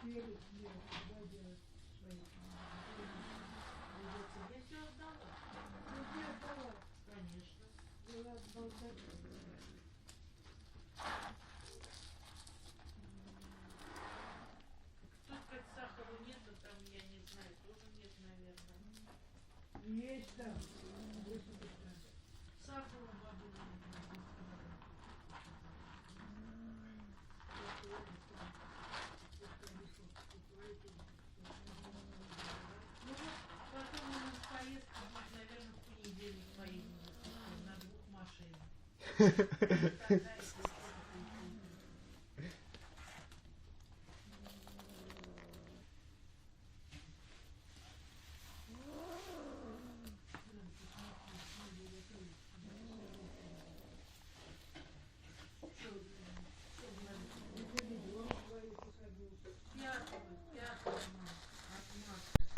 перец делать, когда делать свои. Я тебе все отдала. Ну, где отдала? Конечно. Была болтать. Тут как сахару нету, там, я не знаю, тоже нет, наверное. Есть там. Высыпать надо. Сахару бабуля не сказала. Ну вот, потом у нас поездка будет, наверное, в понедельник поедем на 2 машинах. Такая